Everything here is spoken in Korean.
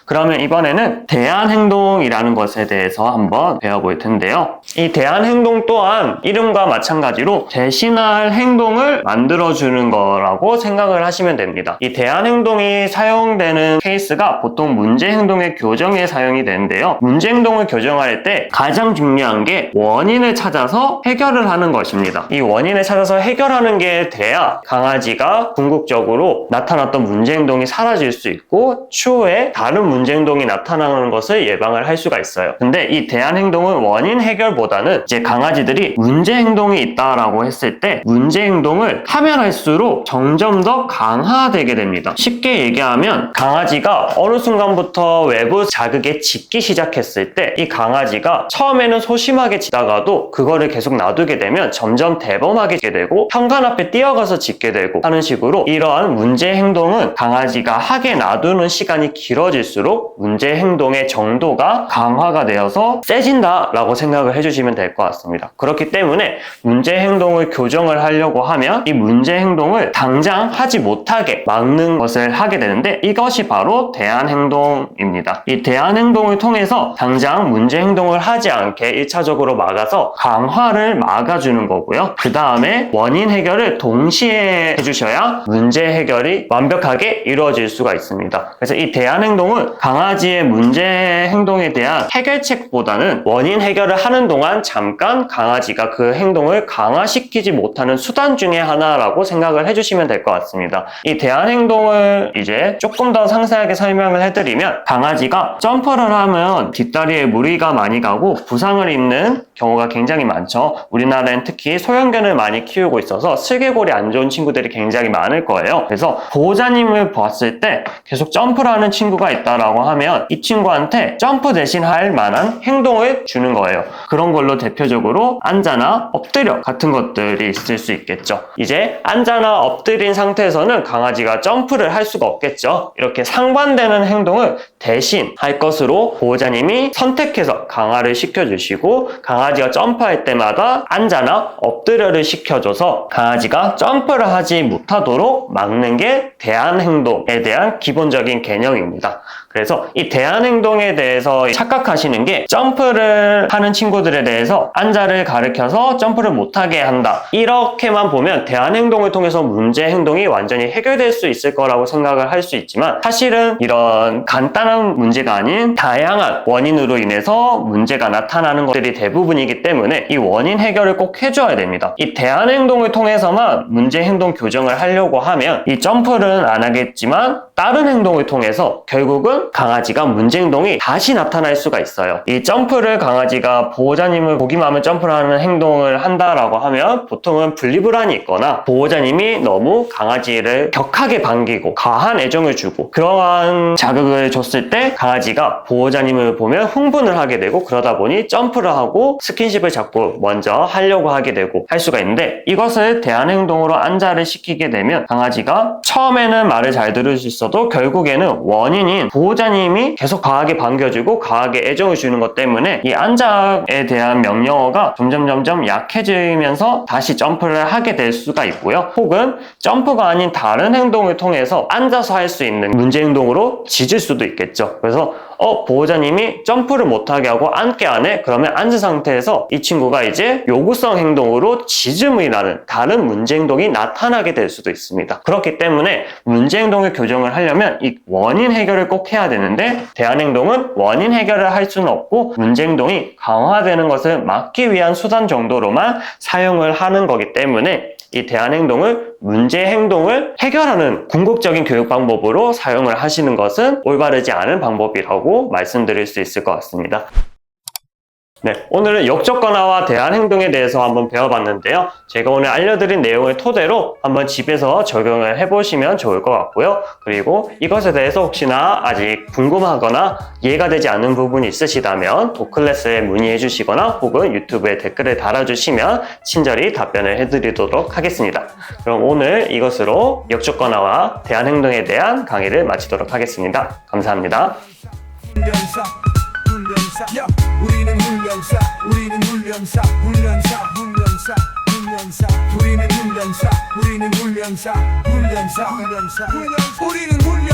그러면 이번에는 대안행동이라는 것에 대해서 한번 배워볼 텐데요. 이 대안행동 또한 이름과 마찬가지로 대신할 행동을 만들어주는 거라고 생각을 하시면 됩니다. 이 대안행동이 사용되는 케이스가 보통 문제행동의 교정에 사용이 되는데요. 문제행동을 교정할 때 가장 중요한 게 원인을 찾아서 해결을 하는 것입니다. 이 원인을 찾아서 해결하는 게 돼야 강아지가 궁극적으로 나타났던 문제행동이 사라질 수 있고 추후에 다른 문제행동이 나타나는 것을 예방을 할 수가 있어요. 근데 이 대안행동은 원인 해결보다는 이제 강아지들이 문제행동이 있다라고 했을 때 문제행동을 하면 할수록 점점 더 강화되게 됩니다. 쉽게 얘기하면 강아지가 어느 순간부터 외부 자극에 짖기 시작했을 때 이 강아지가 처음에는 소심하게 짖다가도 그거를 계속 놔두게 되면 점점 대범하게 짖게 되고 현관 앞에 뛰어가서 짖게 되고 하는 식으로 이러한 문제 행동은 강아지가 하게 놔두는 시간이 길어질수록 문제 행동의 정도가 강화가 되어서 세진다 라고 생각을 해주시면 될 것 같습니다. 그렇기 때문에 문제 행동을 교정을 하려고 하면 이 문제 행동을 당장 하지 못하게 막는 것을 하게 되는데 이것이 바로 대안행동입니다. 이 대안행동을 통해서 당장 문제 행동을 하지 않게 1차적으로 막아서 강화를 막아주는 거고요. 그 다음에 원인 해결을 동시에 해주셔야 문제 해결이 완벽하게 이루어질 수가 있습니다. 그래서 이 대안행동은 강아지의 문제 행동에 대한 해결책보다는 원인 해결을 하는 동안 잠깐 강아지가 그 행동을 강화시키지 못하는 수단 중에 하나라고 생각을 해주시면 될 것 같습니다. 이 대안행동을 이제 조금 더 상세하게 설명을 해드리면 강아지가 점프를 하면 뒷다리에 무리가 많이 가고 부상을 입는 경우가 굉장히 많죠. 우리나라엔 특히 소형견을 많이 키우고 있어서 슬개골이 안 좋은 친구들이 굉장히 많을 거예요. 그래서 보호자님을 봤을 때 계속 점프를 하는 친구가 있다라고 하면 이 친구한테 점프 대신 할 만한 행동을 주는 거예요. 그런 걸로 대표적으로 앉아나 엎드려 같은 것들이 있을 수 있겠죠. 이제 앉아나 엎드린 상태에서는 강아지가 점프를 할 수가 없겠죠. 이렇게 상반되는 행동을 대신 할 것으로 보호자님이 선택해서 강화를 시켜주시고 강아지가 점프할 때마다 앉아나 엎드려를 시켜줘서 강아지가 점프를 하지 못하도록 막는 게 대안행동에 대한 기본적인 개념입니다. 그래서 이 대안행동에 대해서 착각하시는 게 점프를 하는 친구들에 대해서 앉아를 가르쳐서 점프를 못하게 한다. 이렇게만 보면 대안행동을 통해서 문제 행동이 완전히 해결될 수 있을 거라고 생각을 할 수 있지만 사실은 이런 간단한 문제가 아닌 다양한 원인으로 인해서 문제가 나타나는 것들이 대부분이기 때문에 이 원인 해결을 꼭 해줘야 됩니다. 이 대안행동을 통해서만 문제 행동 교정을 하려고 하면 이 점프는 안 하겠지만 다른 행동을 통해서 결국은 강아지가 문제 행동이 다시 나타날 수가 있어요. 이 점프를 강아지가 보호자님을 보기만 하면 점프를 하는 행동을 한다라고 하면 보통은 분리불안이 있거나 보호자님이 너무 강아지를 격하게 반기고 과한 애정을 주고 그러한 자극을 줬을 때 강아지가 보호자님을 보면 흥분을 하게 되고 그러다 보니 점프를 하고 스킨십을 잡고 먼저 하려고 하게 되고 할 수가 있는데 이것을 대안행동으로 안자를 시키게 되면 강아지가 처음에는 말을 잘 들을 수 있어도 결국에는 원인인 보호자님이 계속 과하게 반겨주고 과하게 애정을 주는 것 때문에 이 안자에 대한 명령어가 점점 약해지면서 다시 점프를 하게 될 수가 있고요. 혹은 점프가 아닌 다른 행동을 통해서 앉아서 할 수 있는 문제 행동으로 짖을 수도 있겠죠. 그래서 보호자님이 점프를 못하게 하고 앉게 안 해? 그러면 앉은 상태에서 이 친구가 이제 요구성 행동으로 짖음이라는 다른 문제 행동이 나타나게 될 수도 있습니다. 그렇기 때문에 문제 행동을 교정을 하려면 이 원인 해결을 꼭 해야 되는데 대안행동은 원인 해결을 할 수는 없고 문제 행동이 강화되는 것을 막기 위한 수단 정도로만 사용을 하는 거기 때문에 이 대안행동을 문제 행동을 해결하는 궁극적인 교육 방법으로 사용을 하시는 것은 올바르지 않은 방법이라고 말씀드릴 수 있을 것 같습니다. 네, 오늘은 역적권화와 대안행동에 대해서 한번 배워봤는데요. 제가 오늘 알려드린 내용을 토대로 한번 집에서 적용을 해보시면 좋을 것 같고요. 그리고 이것에 대해서 혹시나 아직 궁금하거나 이해가 되지 않는 부분이 있으시다면 도클래스에 문의해 주시거나 혹은 유튜브에 댓글을 달아주시면 친절히 답변을 해드리도록 하겠습니다. 그럼 오늘 이것으로 역적권화와 대안행동에 대한 강의를 마치도록 하겠습니다. 감사합니다. 우리는 훈련사, 우리는 훈련사, 훈련사, 훈련사, 훈련사. 우리는 훈련사, 우리는 훈련사, 훈련사, 훈련사, 훈련사. 우리는 훈련.